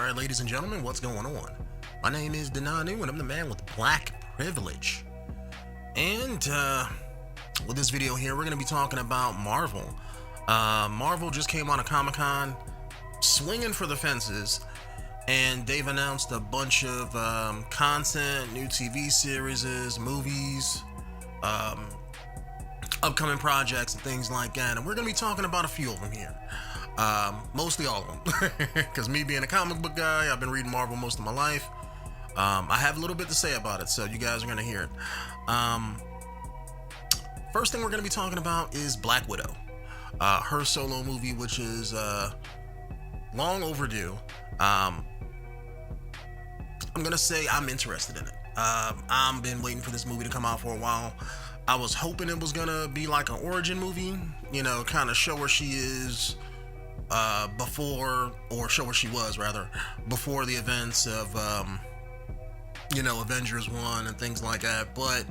Alright, ladies and gentlemen, what's going on? My name is Denanu, and I'm the man with black privilege. And, with this video here, we're going to be talking about Marvel. Marvel just came on a Comic-Con, swinging for the fences, and they've announced a bunch of content, new TV series, movies, upcoming projects, and things like that. And we're going to be talking about a few of them here. Mostly all of them, because me being a comic book guy, I've been reading Marvel most of my life. I have a little bit to say about it, so you guys are going to hear it. First thing we're going to be talking about is Black Widow, her solo movie, which is long overdue. I'm going to say I'm interested in it. I've been waiting for this movie to come out for a while. I was hoping it was going to be like an origin movie, you know, kind of show where she is before, or show where she was rather, before the events of Avengers 1 and things like that. But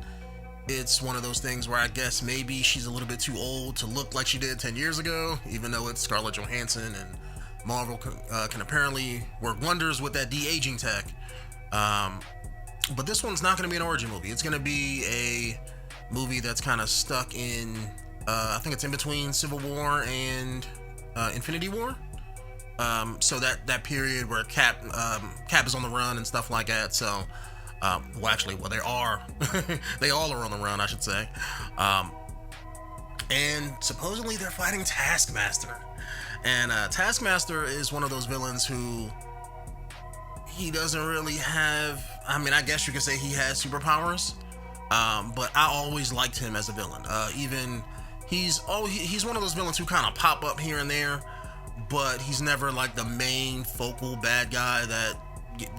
it's one of those things where I guess maybe she's a little bit too old to look like she did 10 years ago, even though it's Scarlett Johansson, and Marvel can apparently work wonders with that de-aging tech. But this one's not going to be an origin movie. It's going to be a movie that's kind of stuck in, I think it's in between Civil War and Infinity War. So that period where Cap is on the run and stuff like that. So, they are, they all are on the run, I should say. And supposedly they're fighting Taskmaster. And Taskmaster is one of those villains who he doesn't really have, I mean, I guess you could say he has superpowers. But I always liked him as a villain. He's one of those villains who kind of pop up here and there, but he's never like the main focal bad guy that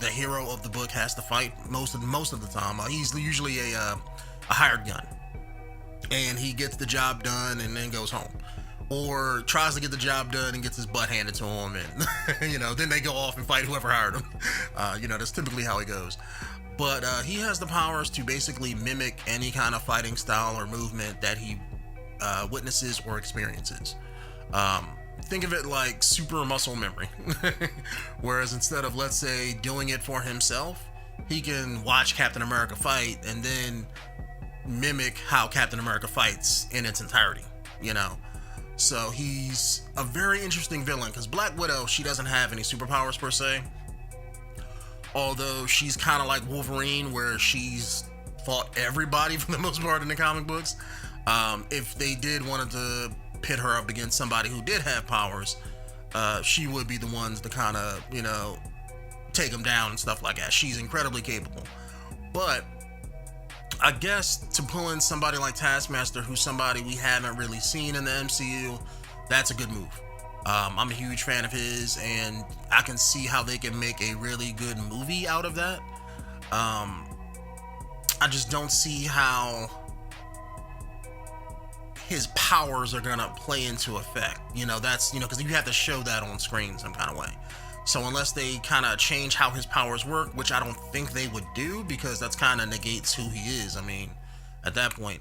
the hero of the book has to fight most of the time. He's usually a hired gun, and he gets the job done and then goes home, or tries to get the job done and gets his butt handed to him, and then they go off and fight whoever hired him. That's typically how it goes. But he has the powers to basically mimic any kind of fighting style or movement that he witnesses or experiences. Think of it like super muscle memory. Whereas instead of, let's say, doing it for himself, he can watch Captain America fight and then mimic how Captain America fights in its entirety, So he's a very interesting villain, because Black Widow, she doesn't have any superpowers per se. Although she's kind of like Wolverine, where she's fought everybody for the most part in the comic books. If they did wanted to pit her up against somebody who did have powers, she would be the ones to kind of, take them down and stuff like that. She's incredibly capable. But I guess to pull in somebody like Taskmaster, who's somebody we haven't really seen in the MCU, that's a good move. I'm a huge fan of his, and I can see how they can make a really good movie out of that. I just don't see how his powers are gonna play into effect. That's, because you have to show that on screen some kind of way. So unless they kind of change how his powers work, which I don't think they would do, because that's kind of negates who he is. I mean, at that point,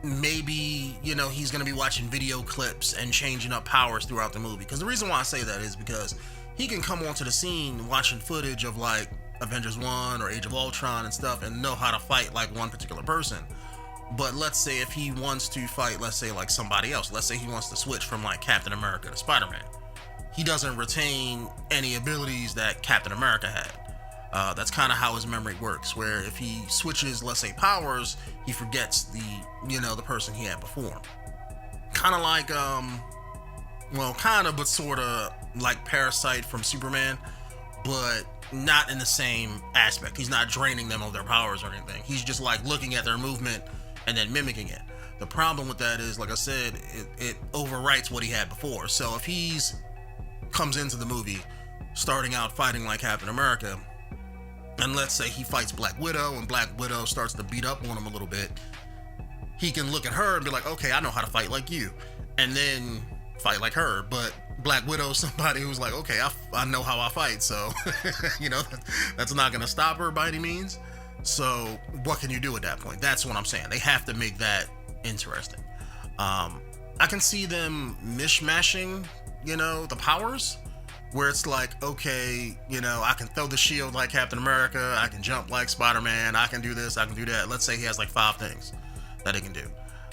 maybe, he's going to be watching video clips and changing up powers throughout the movie. Because the reason why I say that is because he can come onto the scene watching footage of like Avengers 1 or Age of Ultron and stuff and know how to fight like one particular person. But let's say if he wants to fight, let's say like somebody else, let's say he wants to switch from like Captain America to Spider-Man, he doesn't retain any abilities that Captain America had. That's kind of how his memory works, where if he switches, let's say, powers, he forgets the person he had before. Kind of like, but sort of like Parasite from Superman, but not in the same aspect. He's not draining them of their powers or anything. He's just like looking at their movement and then mimicking it. The problem with that is, like I said, it overwrites what he had before. So if he's comes into the movie starting out fighting like Captain America, and let's say he fights Black Widow and Black Widow starts to beat up on him a little bit, he can look at her and be like, okay, I know how to fight like you, and then fight like her. But Black Widow is somebody who's like, okay, I know how I fight, so that's not gonna stop her by any means. So what can you do at that point? That's what I'm saying. They have to make that interesting. I can see them mishmashing, the powers, where it's like, okay, you know, I can throw the shield like Captain America, I can jump like Spider-Man, I can do this, I can do that. Let's say he has like 5 things that he can do.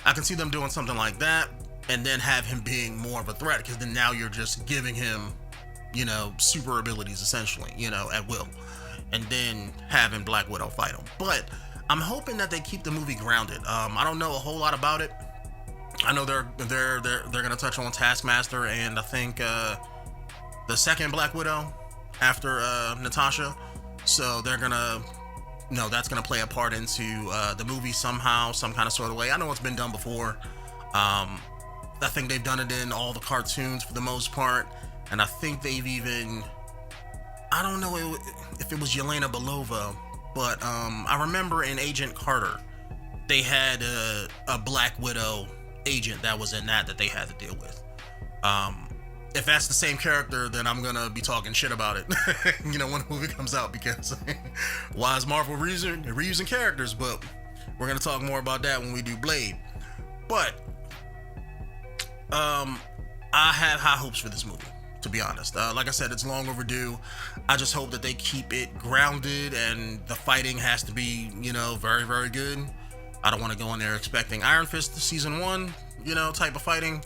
I can see them doing something like that, and then have him being more of a threat, because then now you're just giving him, you know, super abilities essentially, you know, at will, and then having Black Widow fight him. But I'm hoping that they keep the movie grounded. I don't know a whole lot about it. I know they're gonna touch on Taskmaster, and I think the second Black Widow after Natasha. So they're gonna, that's gonna play a part into the movie somehow, some kind of sort of way. I know it's been done before. I think they've done it in all the cartoons for the most part, and I think they've even, I don't know if it was Yelena Belova, but I remember in Agent Carter, they had a Black Widow agent that was in that they had to deal with. If that's the same character, then I'm gonna be talking shit about it, you know, when the movie comes out, because why is Marvel reusing characters? But we're gonna talk more about that when we do Blade. But I have high hopes for this movie, to be honest. Like I said, it's long overdue. I just hope that they keep it grounded, and the fighting has to be, you know, very, very good. I don't want to go in there expecting Iron Fist season 1, you know, type of fighting,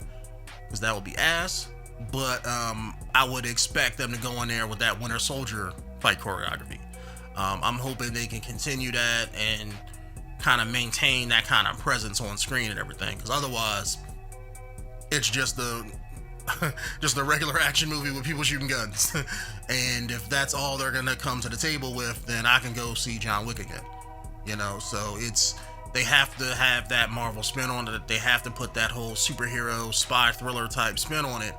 because that would be ass. But I would expect them to go in there with that Winter Soldier fight choreography. I'm hoping they can continue that and kind of maintain that kind of presence on screen and everything, because otherwise it's just a regular action movie with people shooting guns. And if that's all they're gonna come to the table with, then I can go see John Wick again, you know. So they have to have that Marvel spin on it. They have to put that whole superhero spy thriller type spin on it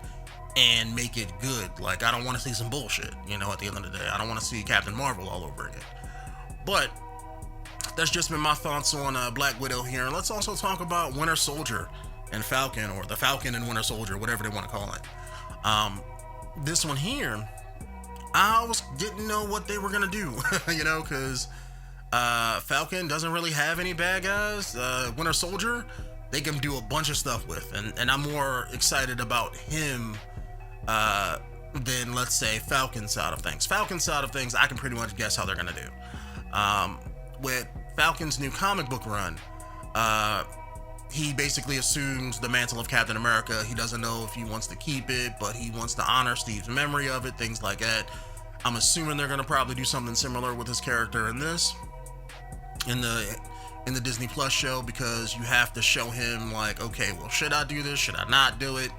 and make it good. Like, I don't want to see some bullshit, you know, at the end of the day. I don't want to see Captain Marvel all over again. But that's just been my thoughts on Black Widow here. And let's also talk about Winter Soldier and Falcon, or the Falcon and Winter Soldier, whatever they want to call it. This one here, I didn't know what they were gonna do, you know, because Falcon doesn't really have any bad guys. Winter Soldier, they can do a bunch of stuff with, and I'm more excited about him than, let's say, Falcon's side of things. Falcon's side of things, I can pretty much guess how they're gonna do. With Falcon's new comic book run, he basically assumes the mantle of Captain America. He doesn't know if he wants to keep it, but he wants to honor Steve's memory of it, things like that. I'm assuming they're gonna probably do something similar with his character in this, in the Disney Plus show, because you have to show him, like, okay, well, should I do this? Should I not do it?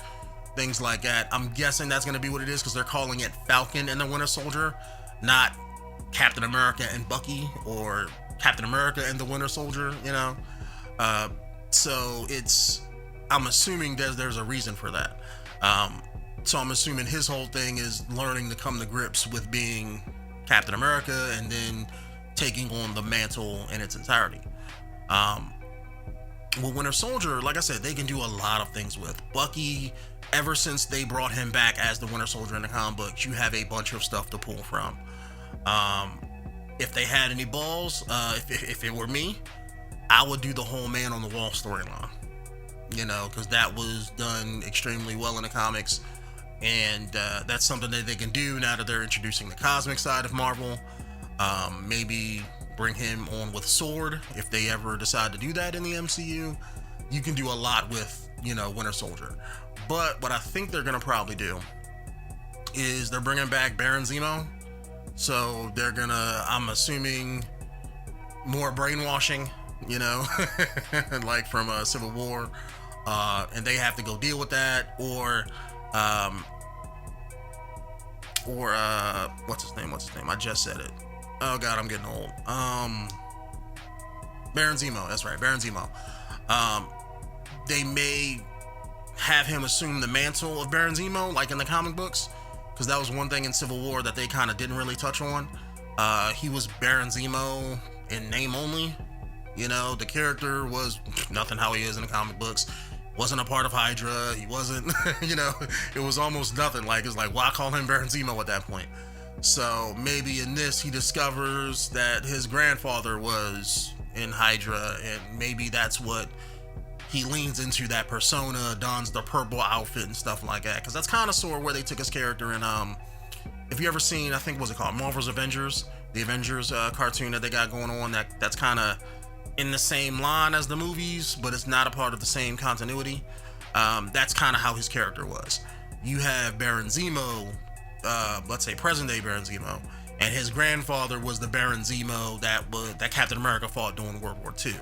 Things like that. I'm guessing that's gonna be what it is, because they're calling it Falcon and the Winter Soldier, not Captain America and Bucky, or Captain America and the Winter Soldier, you know. So I'm assuming there's a reason for that. So I'm assuming his whole thing is learning to come to grips with being Captain America, and then taking on the mantle in its entirety. With Winter Soldier, like I said, they can do a lot of things with Bucky. Ever since they brought him back as the Winter Soldier in the comic books, you have a bunch of stuff to pull from. If they had any balls, if it were me, I would do the whole Man on the Wall storyline, you know, because that was done extremely well in the comics, and that's something that they can do now that they're introducing the cosmic side of Marvel. Maybe bring him on with Sword if they ever decide to do that in the MCU. You can do a lot with, you know, Winter Soldier. But what I think they're gonna probably do is they're bringing back Baron Zemo. So they're gonna, I'm assuming, more brainwashing, you know, like from Civil War, and they have to go deal with that, or what's his name? I just said it. Oh god, I'm getting old. Baron Zemo, that's right, Baron Zemo. They may have him assume the mantle of Baron Zemo, like in the comic books, because that was one thing in Civil War that they kind of didn't really touch on. He was Baron Zemo in name only. You know, the character was nothing how he is in the comic books. Wasn't a part of Hydra. He wasn't, you know, it was almost nothing. Like, it's like, why call him Baron Zemo at that point? So maybe in this, he discovers that his grandfather was in Hydra, and maybe that's what he leans into, that persona, dons the purple outfit and stuff like that. Because that's kind of sort of where they took his character in if you ever seen, I think, what's it called, Marvel's Avengers, the Avengers cartoon that they got going on, that's kind of in the same line as the movies, but it's not a part of the same continuity. That's kind of how his character was. You have Baron Zemo, let's say present day Baron Zemo, and his grandfather was the Baron Zemo that Captain America fought during World War II.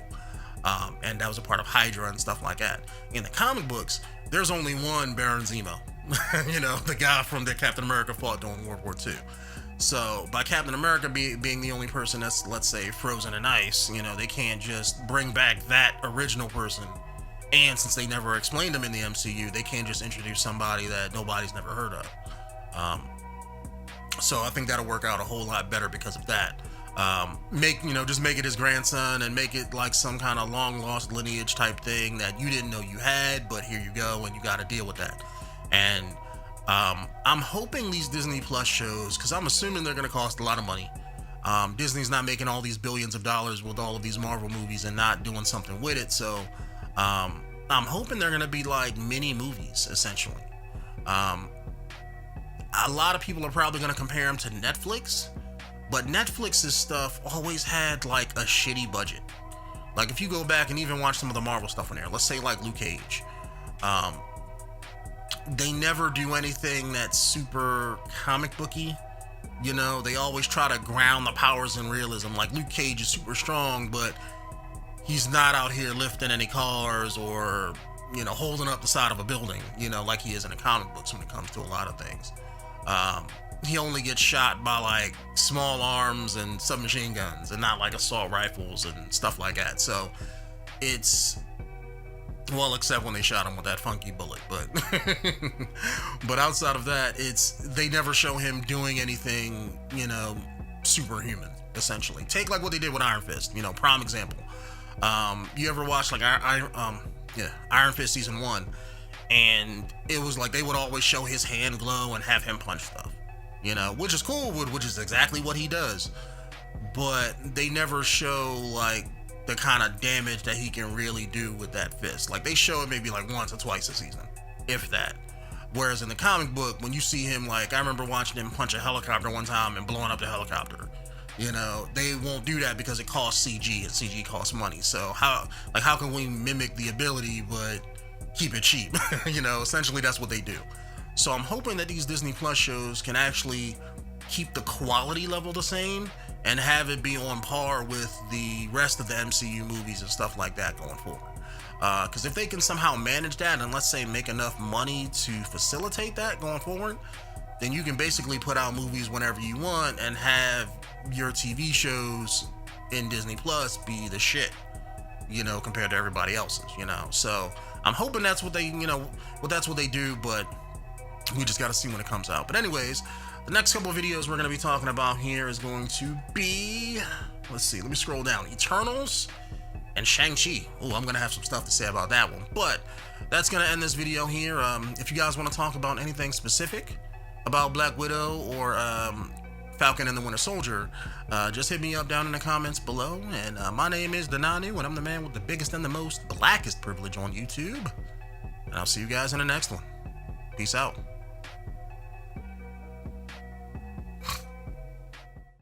And that was a part of Hydra and stuff like that. In the comic books, there's only one Baron Zemo. You know, the guy from the Captain America fought during World War II. So by Captain America being the only person that's, let's say, frozen in ice, you know, they can't just bring back that original person. And since they never explained him in the MCU, they can't just introduce somebody that nobody's never heard of. So I think that'll work out a whole lot better because of that. Just make it his grandson and make it like some kind of long lost lineage type thing that you didn't know you had, but here you go and you got to deal with that. And I'm hoping these Disney Plus shows, because I'm assuming they're going to cost a lot of money. Disney's not making all these billions of dollars with all of these Marvel movies and not doing something with it. So I'm hoping they're going to be like mini movies, essentially. A lot of people are probably going to compare them to Netflix, but Netflix's stuff always had like a shitty budget. Like if you go back and even watch some of the Marvel stuff in there, let's say like Luke Cage, they never do anything that's super comic booky. You know, they always try to ground the powers in realism. Like Luke Cage is super strong, but he's not out here lifting any cars or, you know, holding up the side of a building, you know, like he is in the comic books when it comes to a lot of things. He only gets shot by like small arms and submachine guns and not like assault rifles and stuff like that. So it's, well, except when they shot him with that funky bullet, but outside of that, they never show him doing anything, you know, superhuman, essentially. Take like what they did with Iron Fist, you know, prime example. You ever watch like Iron Fist season 1, and it was like they would always show his hand glow and have him punch stuff, you know, which is cool, which is exactly what he does, but they never show like the kind of damage that he can really do with that fist. Like they show it maybe like once or twice a season, if that. Whereas in the comic book, when you see him, like I remember watching him punch a helicopter one time and blowing up the helicopter. You know, they won't do that because it costs CG and CG costs money. So how can we mimic the ability but keep it cheap? You know, essentially that's what they do. So I'm hoping that these Disney Plus shows can actually keep the quality level the same and have it be on par with the rest of the MCU movies and stuff like that going forward. Because if they can somehow manage that and let's say make enough money to facilitate that going forward, then you can basically put out movies whenever you want and have your TV shows in Disney Plus be the shit, you know, compared to everybody else's, you know. So I'm hoping that's what they, that's what they do, but we just got to see when it comes out. But anyways, the next couple of videos we're going to be talking about here is going to be, let's see, let me scroll down, Eternals and Shang-Chi. Oh, I'm going to have some stuff to say about that one, but that's going to end this video here. If you guys want to talk about anything specific about Black Widow or Falcon and the Winter Soldier, just hit me up down in the comments below. And my name is Dananu, and I'm the man with the biggest and the most blackest privilege on YouTube. And I'll see you guys in the next one. Peace out.